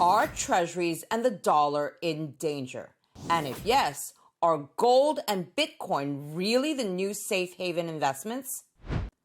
Are Treasuries and the dollar in danger? And if yes, are gold and Bitcoin really the new safe haven investments?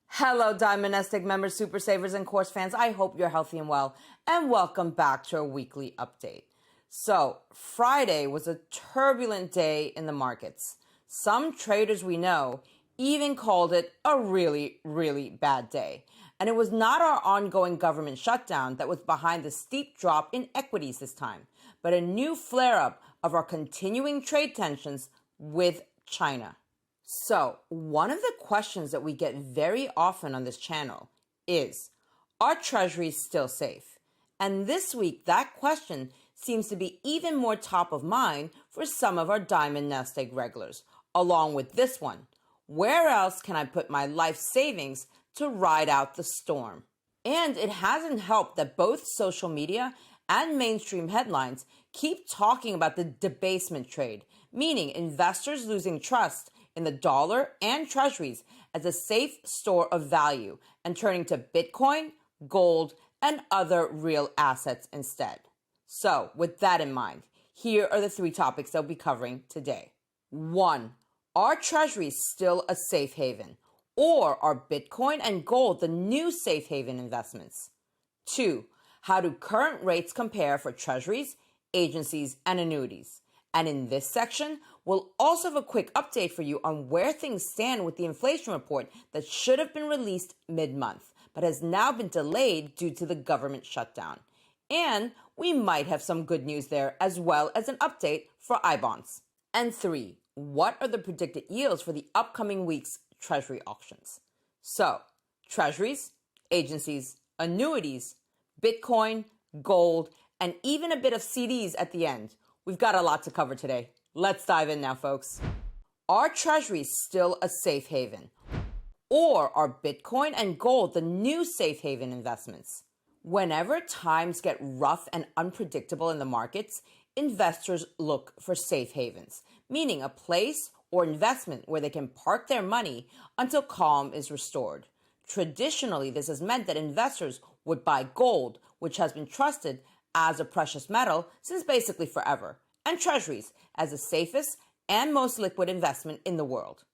Hello, Diamond NestEgg members, super savers, and course fans. I hope you're healthy and well, and welcome back to our weekly update. So, Friday was a turbulent day in the markets. Some traders we know even called it a really, really bad day. And it was not our ongoing government shutdown that was behind the steep drop in equities this time, but a new flare-up of our continuing trade tensions with China. So, one of the questions that we get very often on this channel is, are treasuries still safe? And this week, that question seems to be even more top of mind for some of our Diamond NestEgg regulars, along with this one. Where else can I put my life savings to ride out the storm? And it hasn't helped that both social media and mainstream headlines keep talking about the debasement trade, meaning investors losing trust in the dollar and treasuries as a safe store of value and turning to Bitcoin, gold, and other real assets instead. So, with that in mind, here are the three topics that we'll be covering today. 1. Are treasuries still a safe haven? Or are Bitcoin and gold the new safe haven investments? 2. How do current rates compare for treasuries, agencies, and annuities? And in this section, we'll also have a quick update for you on where things stand with the inflation report that should have been released mid-month, but has now been delayed due to the government shutdown. And we might have some good news there, as well as an update for I-bonds. And 3. What are the predicted yields for the upcoming week's Treasury auctions? So, treasuries, agencies, annuities, Bitcoin, gold, and even a bit of CDs at the end. We've got a lot to cover today. Let's dive in now, folks. Are treasuries still a safe haven? Or are Bitcoin and gold the new safe haven investments? Whenever times get rough and unpredictable in the markets, investors look for safe havens, meaning a place or investment where they can park their money until calm is restored. Traditionally, this has meant that investors would buy gold, which has been trusted as a precious metal since basically forever, and treasuries as the safest and most liquid investment in the world.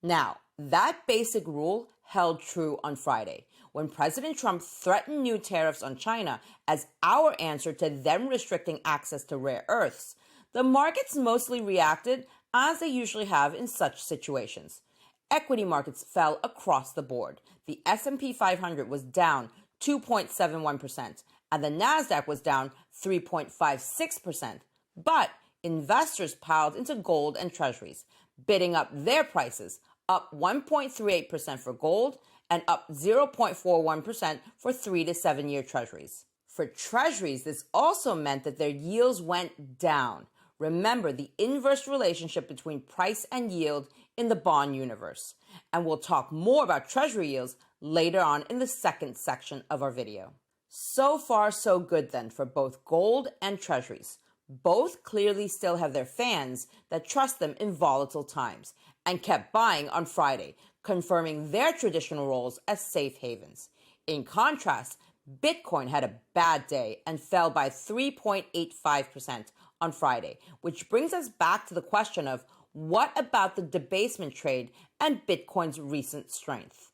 Now, that basic rule held true on Friday, when President Trump threatened new tariffs on China as our answer to them restricting access to rare earths. The markets mostly reacted as they usually have in such situations. Equity markets fell across the board. The S&P 500 was down 2.71%, and the NASDAQ was down 3.56%. But investors piled into gold and treasuries, bidding up their prices, up 1.38% for gold and up 0.41% for 3 to 7 year treasuries. For treasuries, this also meant that their yields went down. Remember the inverse relationship between price and yield in the bond universe. And we'll talk more about treasury yields later on in the second section of our video. So far, so good then for both gold and treasuries. Both clearly still have their fans that trust them in volatile times and kept buying on Friday, confirming their traditional roles as safe havens. In contrast, Bitcoin had a bad day and fell by 3.85% on Friday, which brings us back to the question of what about the debasement trade and Bitcoin's recent strength?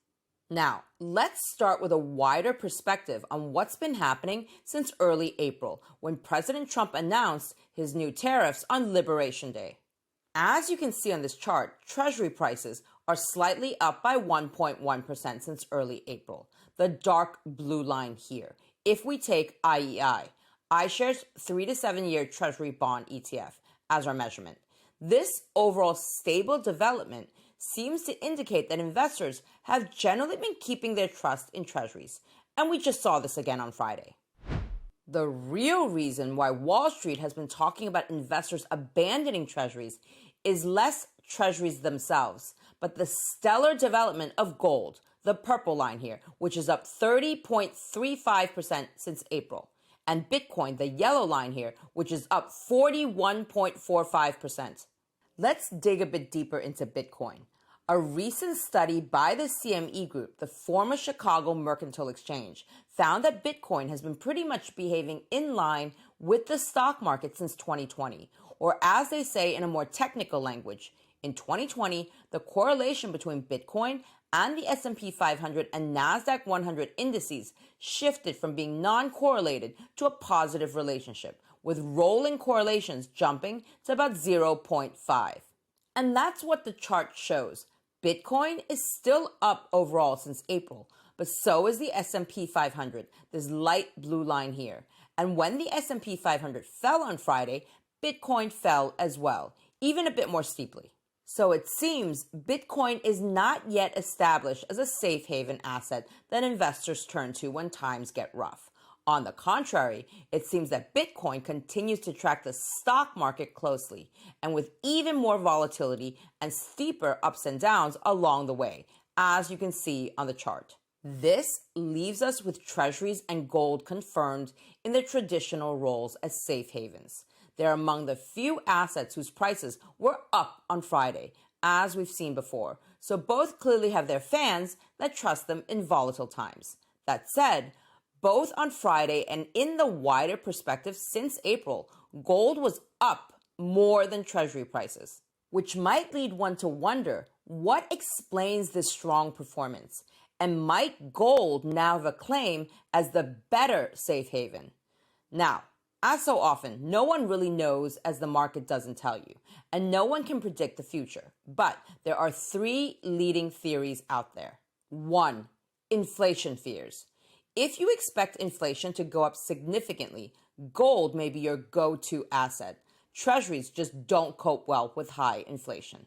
Now, let's start with a wider perspective on what's been happening since early April, when President Trump announced his new tariffs on Liberation Day. As you can see on this chart, Treasury prices are slightly up by 1.1% since early April, the dark blue line here, if we take IEI, iShares 3 to 7 year Treasury bond ETF, as our measurement. This overall stable development seems to indicate that investors have generally been keeping their trust in treasuries, and we just saw this again on Friday. The real reason why Wall Street has been talking about investors abandoning treasuries is less treasuries themselves, but the stellar development of gold, the purple line here, which is up 30.35% since April, and Bitcoin, the yellow line here, which is up 41.45%. Let's dig a bit deeper into Bitcoin. A recent study by the CME Group, the former Chicago Mercantile Exchange, found that Bitcoin has been pretty much behaving in line with the stock market since 2020, or as they say in a more technical language, in 2020, the correlation between Bitcoin and the S&P 500 and NASDAQ 100 indices shifted from being non-correlated to a positive relationship, with rolling correlations jumping to about 0.5. And that's what the chart shows. Bitcoin is still up overall since April, but so is the S&P 500, this light blue line here. And when the S&P 500 fell on Friday, Bitcoin fell as well, even a bit more steeply. So it seems Bitcoin is not yet established as a safe haven asset that investors turn to when times get rough. On the contrary, it seems that Bitcoin continues to track the stock market closely, and with even more volatility and steeper ups and downs along the way, as you can see on the chart. This leaves us with Treasuries and gold confirmed in their traditional roles as safe havens. They're among the few assets whose prices were up on Friday, as we've seen before, so both clearly have their fans that trust them in volatile times. That said, both on Friday and in the wider perspective since April, gold was up more than Treasury prices, which might lead one to wonder what explains this strong performance, and might gold now have a claim as the better safe haven? Now, as so often, no one really knows as the market doesn't tell you, and no one can predict the future, but there are three leading theories out there. 1. Inflation fears. If you expect inflation to go up significantly, gold may be your go-to asset. Treasuries just don't cope well with high inflation.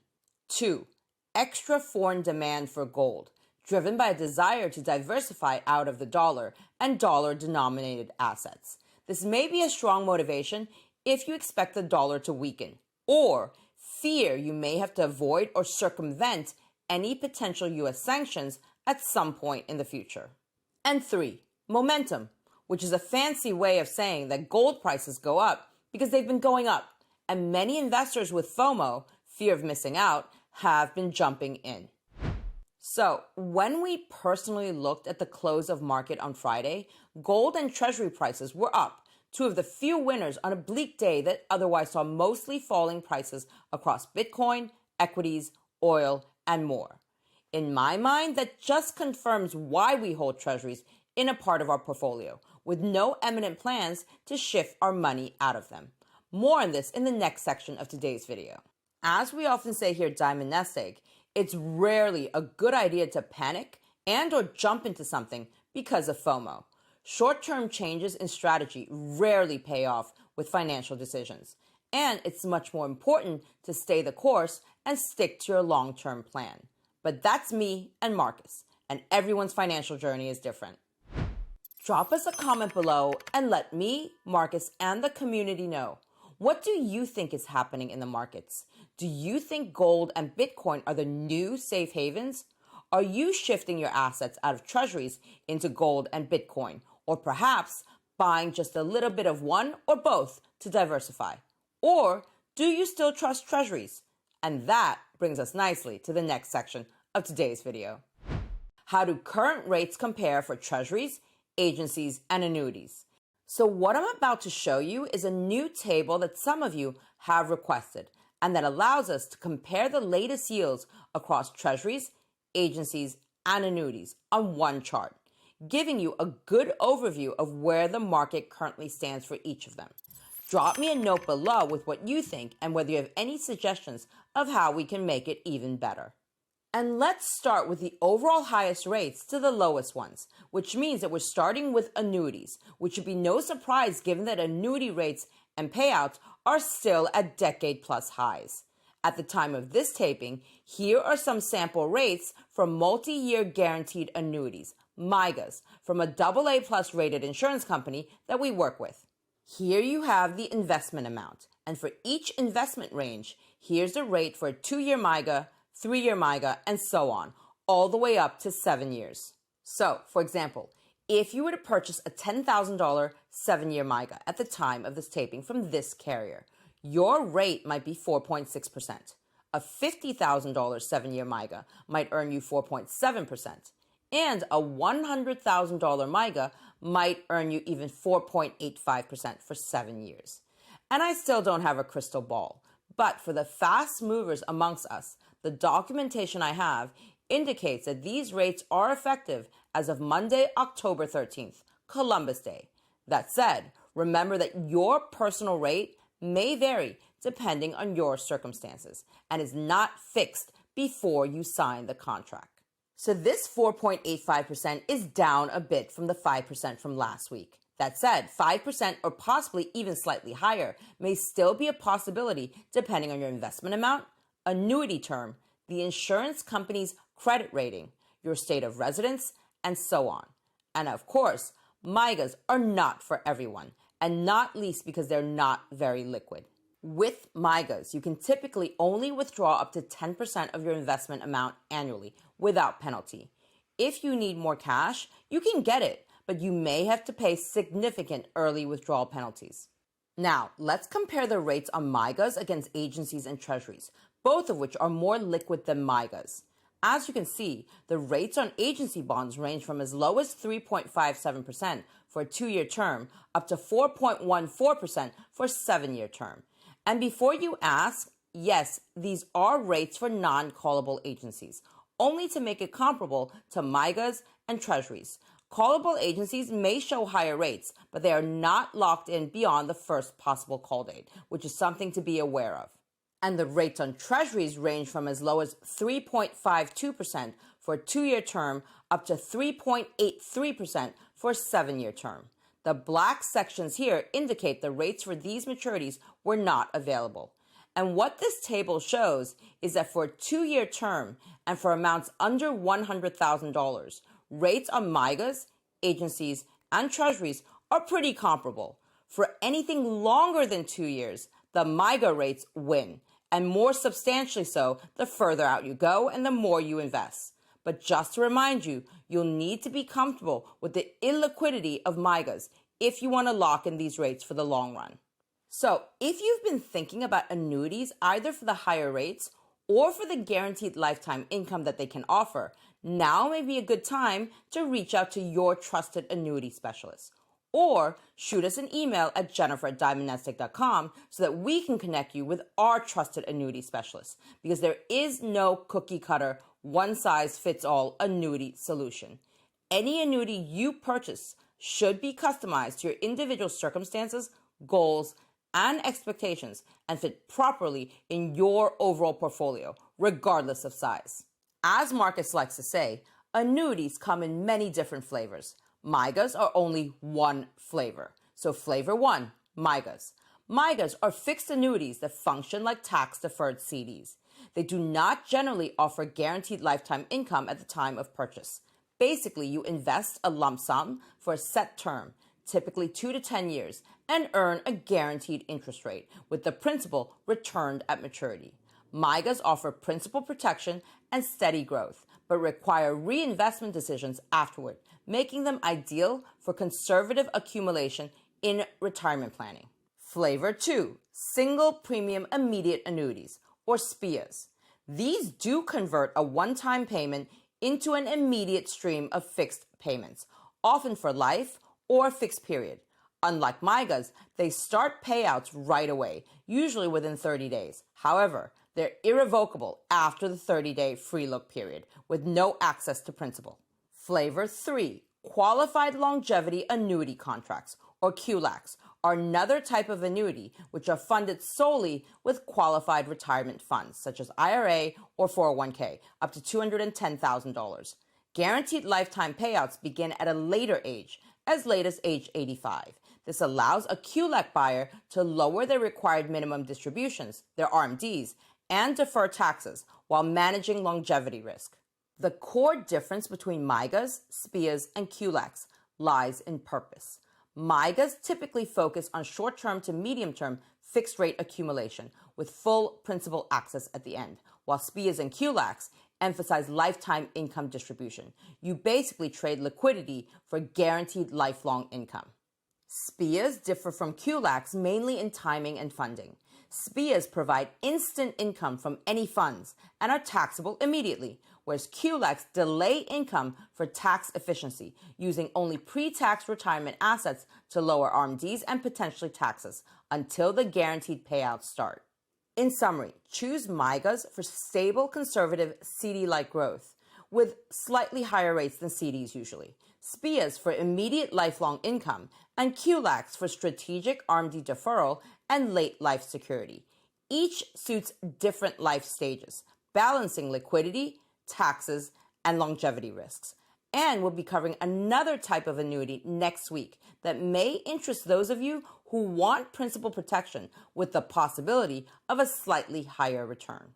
2. Extra foreign demand for gold, driven by a desire to diversify out of the dollar and dollar-denominated assets. This may be a strong motivation if you expect the dollar to weaken, or fear you may have to avoid or circumvent any potential U.S. sanctions at some point in the future. And 3, momentum, which is a fancy way of saying that gold prices go up because they've been going up, and many investors with FOMO, fear of missing out, have been jumping in. So, when we personally looked at the close of market on Friday, gold and Treasury prices were up, two of the few winners on a bleak day that otherwise saw mostly falling prices across Bitcoin, equities, oil, and more. In my mind, that just confirms why we hold Treasuries in a part of our portfolio, with no imminent plans to shift our money out of them. More on this in the next section of today's video. As we often say here at Diamond NestEgg, it's rarely a good idea to panic and or jump into something because of FOMO. Short-term changes in strategy rarely pay off with financial decisions, and it's much more important to stay the course and stick to your long-term plan. But that's me and Marcus, and everyone's financial journey is different. Drop us a comment below and let me, Marcus, and the community know. What do you think is happening in the markets? Do you think gold and Bitcoin are the new safe havens? Are you shifting your assets out of Treasuries into gold and Bitcoin, or perhaps buying just a little bit of one or both to diversify? Or do you still trust Treasuries? And that brings us nicely to the next section of today's video. How do current rates compare for Treasuries, agencies, and annuities? So what I'm about to show you is a new table that some of you have requested, and that allows us to compare the latest yields across Treasuries, agencies, and annuities on one chart, giving you a good overview of where the market currently stands for each of them. Drop me a note below with what you think and whether you have any suggestions of how we can make it even better. And let's start with the overall highest rates to the lowest ones, which means that we're starting with annuities, which should be no surprise given that annuity rates and payouts are still at decade-plus highs. At the time of this taping, here are some sample rates for multi-year guaranteed annuities, MYGAs, from a AA+ rated insurance company that we work with. Here you have the investment amount, and for each investment range, here's the rate for a 2-year MYGA, 3-year MYGA, and so on, all the way up to 7 years. So, for example, if you were to purchase a $10,000 7-year MYGA at the time of this taping from this carrier, your rate might be 4.6%. A $50,000 7-year MYGA might earn you 4.7%. And a $100,000 MYGA might earn you even 4.85% for 7 years. And I still don't have a crystal ball, but for the fast movers amongst us, the documentation I have indicates that these rates are effective as of Monday, October 13th, Columbus Day. That said, remember that your personal rate may vary depending on your circumstances and is not fixed before you sign the contract. So this 4.85% is down a bit from the 5% from last week. That said, 5% or possibly even slightly higher may still be a possibility depending on your investment amount, annuity term, the insurance company's credit rating, your state of residence, and so on. And of course, MYGAs are not for everyone, and not least because they're not very liquid. With MYGAs, you can typically only withdraw up to 10% of your investment amount annually without penalty. If you need more cash, you can get it, but you may have to pay significant early withdrawal penalties. Now, let's compare the rates on MYGAs against agencies and treasuries, both of which are more liquid than MYGAs. As you can see, the rates on agency bonds range from as low as 3.57% for a 2-year term up to 4.14% for a 7-year term. And before you ask, yes, these are rates for non-callable agencies, only to make it comparable to MYGAs and treasuries. Callable agencies may show higher rates, but they are not locked in beyond the first possible call date, which is something to be aware of. And the rates on treasuries range from as low as 3.52% for a 2-year term up to 3.83% for a 7-year term. The black sections here indicate the rates for these maturities were not available. And what this table shows is that for a 2-year term and for amounts under $100,000, rates on MYGAs, agencies, and treasuries are pretty comparable. For anything longer than 2 years, the MYGA rates win, and more substantially so the further out you go and the more you invest. But just to remind you, you'll need to be comfortable with the illiquidity of MYGAs if you want to lock in these rates for the long run. So if you've been thinking about annuities either for the higher rates or for the guaranteed lifetime income that they can offer, now may be a good time to reach out to your trusted annuity specialist. Or shoot us an email at jennifer@diamondnestegg.com so that we can connect you with our trusted annuity specialist, because there is no cookie cutter, one-size-fits-all annuity solution. Any annuity you purchase should be customized to your individual circumstances, goals, and expectations and fit properly in your overall portfolio, regardless of size. As Marcus likes to say, annuities come in many different flavors. MYGAs are only one flavor. So flavor 1, MYGAs. MYGAs are fixed annuities that function like tax-deferred CDs. They do not generally offer guaranteed lifetime income at the time of purchase. Basically, you invest a lump sum for a set term, typically 2 to 10 years, and earn a guaranteed interest rate, with the principal returned at maturity. MYGAs offer principal protection and steady growth, but require reinvestment decisions afterward, making them ideal for conservative accumulation in retirement planning. Flavor 2, single premium immediate annuities, or SPIAs. These do convert a one-time payment into an immediate stream of fixed payments, often for life or a fixed period. Unlike MYGAs, they start payouts right away, usually within 30 days. However, they're irrevocable after the 30-day free look period, with no access to principal. Flavor 3, qualified longevity annuity contracts, or QLACs, are another type of annuity which are funded solely with qualified retirement funds, such as IRA or 401k, up to $210,000. Guaranteed lifetime payouts begin at a later age, as late as age 85. This allows a QLAC buyer to lower their required minimum distributions, their RMDs, and defer taxes while managing longevity risk. The core difference between MYGAs, SPIAs, and QLACs lies in purpose. MYGAs typically focus on short-term to medium-term fixed-rate accumulation with full principal access at the end, while SPIAs and QLACs emphasize lifetime income distribution. You basically trade liquidity for guaranteed lifelong income. SPIAs differ from QLACs mainly in timing and funding. SPIAs provide instant income from any funds and are taxable immediately, whereas QLECs delay income for tax efficiency, using only pre-tax retirement assets to lower RMDs and potentially taxes until the guaranteed payouts start. In summary, choose MYGAs for stable, conservative, CD-like growth, with slightly higher rates than CDs usually, SPIAs for immediate lifelong income, and QLACs for strategic RMD deferral and late life security. Each suits different life stages, balancing liquidity, taxes, and longevity risks. And we'll be covering another type of annuity next week that may interest those of you who want principal protection with the possibility of a slightly higher return.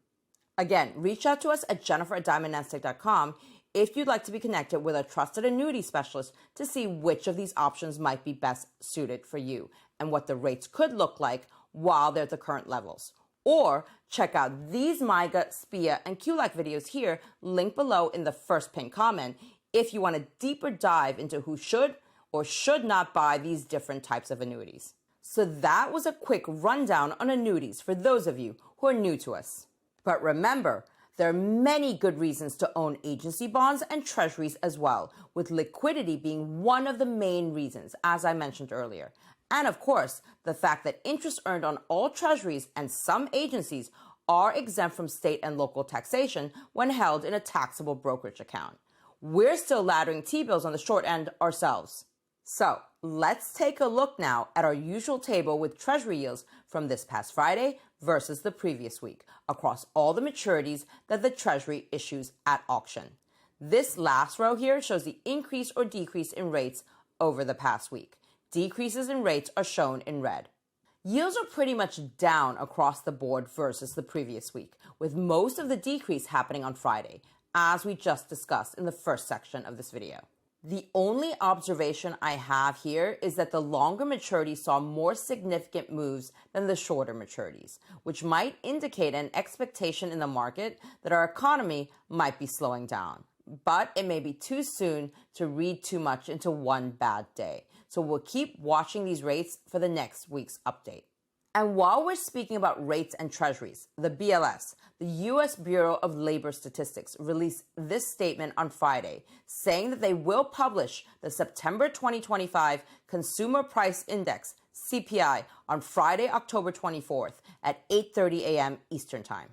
Again, reach out to us at jennifer@diamondnestegg.com if you'd like to be connected with a trusted annuity specialist to see which of these options might be best suited for you and what the rates could look like while they're at the current levels. Or check out these MYGA, SPIA, and QLAC videos here, linked below in the first pinned comment, if you want a deeper dive into who should or should not buy these different types of annuities. So that was a quick rundown on annuities for those of you who are new to us. But remember, there are many good reasons to own agency bonds and treasuries as well, with liquidity being one of the main reasons, as I mentioned earlier. And of course, the fact that interest earned on all treasuries and some agencies are exempt from state and local taxation when held in a taxable brokerage account. We're still laddering T-bills on the short end ourselves. So let's take a look now at our usual table with treasury yields from this past Friday versus the previous week across all the maturities that the treasury issues at auction. This last row here shows the increase or decrease in rates over the past week. Decreases in rates are shown in red. Yields are pretty much down across the board versus the previous week, with most of the decrease happening on Friday, as we just discussed in the first section of this video. The only observation I have here is that the longer maturities saw more significant moves than the shorter maturities, which might indicate an expectation in the market that our economy might be slowing down. But it may be too soon to read too much into one bad day. So we'll keep watching these rates for the next week's update. And while we're speaking about rates and treasuries, the BLS, the U.S. Bureau of Labor Statistics, released this statement on Friday, saying that they will publish the September 2025 Consumer Price Index, CPI, on Friday, October 24th at 8:30 a.m. Eastern Time.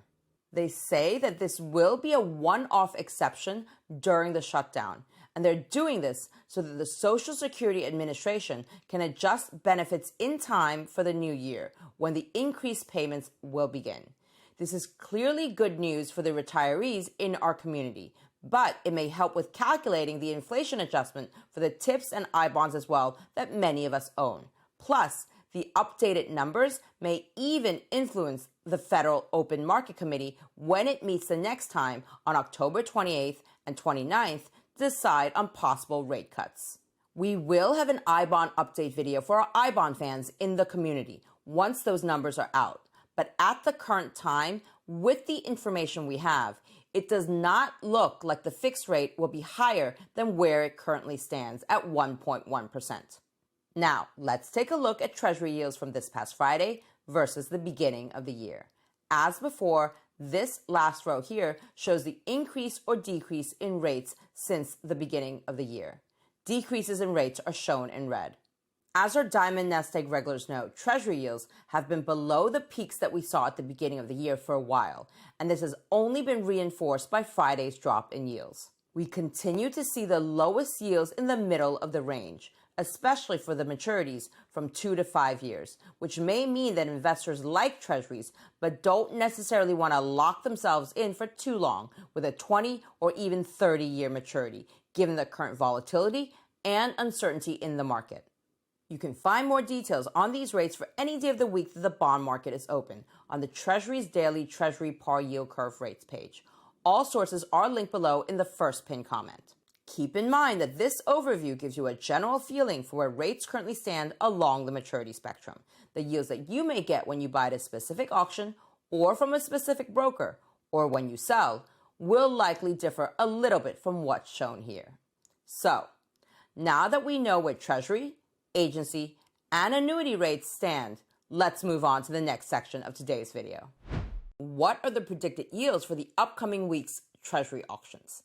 They say that this will be a one-off exception during the shutdown, and they're doing this so that the Social Security Administration can adjust benefits in time for the new year, when the increased payments will begin. This is clearly good news for the retirees in our community, but it may help with calculating the inflation adjustment for the TIPS and I-bonds as well that many of us own. Plus, the updated numbers may even influence the Federal Open Market Committee when it meets the next time on October 28th and 29th to decide on possible rate cuts. We will have an I-bond update video for our I-bond fans in the community once those numbers are out. But at the current time, with the information we have, it does not look like the fixed rate will be higher than where it currently stands at 1.1%. Now, let's take a look at Treasury yields from this past Friday versus the beginning of the year. As before, this last row here shows the increase or decrease in rates since the beginning of the year. Decreases in rates are shown in red. As our Diamond Nest Egg regulars know, Treasury yields have been below the peaks that we saw at the beginning of the year for a while, and this has only been reinforced by Friday's drop in yields. We continue to see the lowest yields in the middle of the range, especially for the maturities from 2 to 5 years, which may mean that investors like treasuries but don't necessarily want to lock themselves in for too long with a 20 or even 30-year maturity, given the current volatility and uncertainty in the market. You can find more details on these rates for any day of the week that the bond market is open on the Treasury's daily Treasury par yield curve rates page. All sources are linked below in the first pinned comment. Keep in mind that this overview gives you a general feeling for where rates currently stand along the maturity spectrum. The yields that you may get when you buy at a specific auction or from a specific broker, or when you sell, will likely differ a little bit from what's shown here. So, now that we know where Treasury, agency, and annuity rates stand, let's move on to the next section of today's video. What are the predicted yields for the upcoming week's Treasury auctions.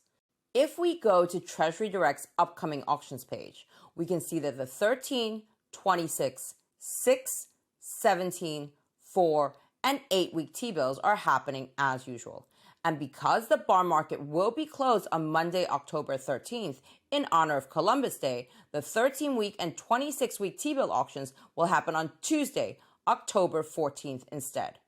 If we go to Treasury Direct's upcoming auctions page, we can see that the 13, 26, 6, 17, 4, and 8-week T-bills are happening as usual. And because the bond market will be closed on Monday, October 13th, in honor of Columbus Day, the 13-week and 26-week T-bill auctions will happen on Tuesday, October 14th instead.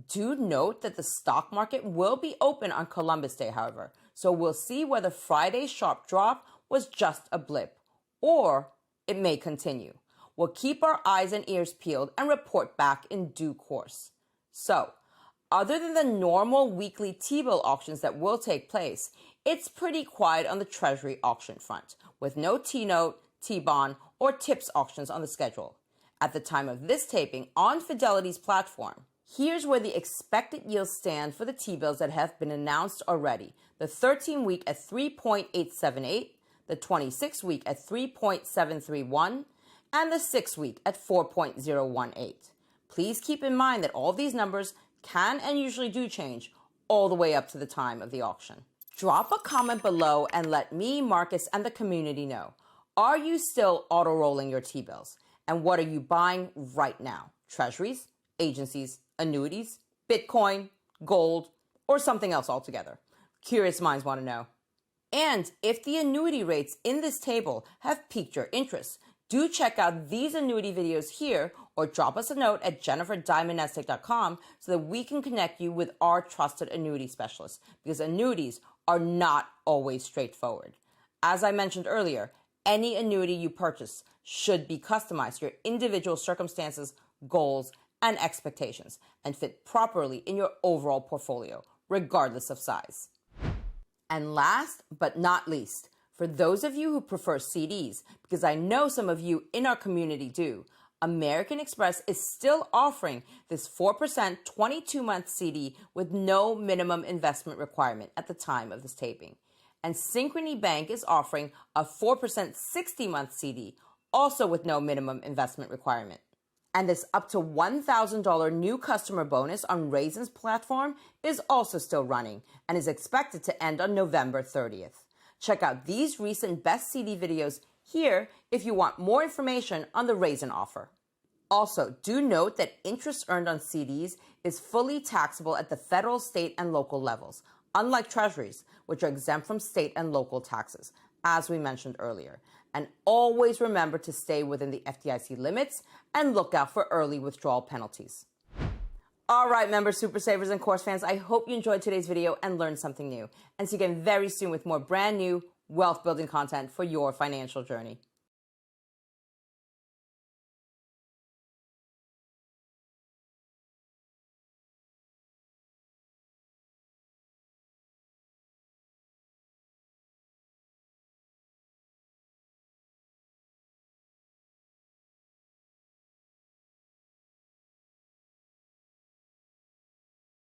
Do note that the stock market will be open on Columbus Day, however, so we'll see whether Friday's sharp drop was just a blip, or it may continue. We'll keep our eyes and ears peeled and report back in due course. So, other than the normal weekly T-bill auctions that will take place, it's pretty quiet on the Treasury auction front, with no T-note, T-bond, or TIPS auctions on the schedule. At the time of this taping on Fidelity's platform, here's where the expected yields stand for the T-bills that have been announced already. The 13-week at 3.878, the 26-week at 3.731, and the 6-week at 4.018. Please keep in mind that all these numbers can and usually do change all the way up to the time of the auction. Drop a comment below and let me, Marcus, and the community know. Are you still auto-rolling your T-bills? And what are you buying right now? Treasuries, agencies, annuities, Bitcoin, gold, or something else altogether? Curious minds want to know. And if the annuity rates in this table have piqued your interest, do check out these annuity videos here or drop us a note at jennifer@diamondnestegg.com so that we can connect you with our trusted annuity specialists, because annuities are not always straightforward. As I mentioned earlier, any annuity you purchase should be customized to your individual circumstances, goals, and expectations, and fit properly in your overall portfolio, regardless of size. And last but not least, for those of you who prefer CDs, because I know some of you in our community do, American Express is still offering this 4% 22-month CD with no minimum investment requirement at the time of this taping. And Synchrony Bank is offering a 4% 60-month CD, also with no minimum investment requirement. And this up to $1,000 new customer bonus on Raisin's platform is also still running and is expected to end on November 30th. Check out these recent best CD videos here if you want more information on the Raisin offer. Also, do note that interest earned on CDs is fully taxable at the federal, state, and local levels, unlike Treasuries, which are exempt from state and local taxes, as we mentioned earlier. And always remember to stay within the FDIC limits and look out for early withdrawal penalties. All right, members, super savers, and course fans, I hope you enjoyed today's video and learned something new. And see you again very soon with more brand new wealth building content for your financial journey.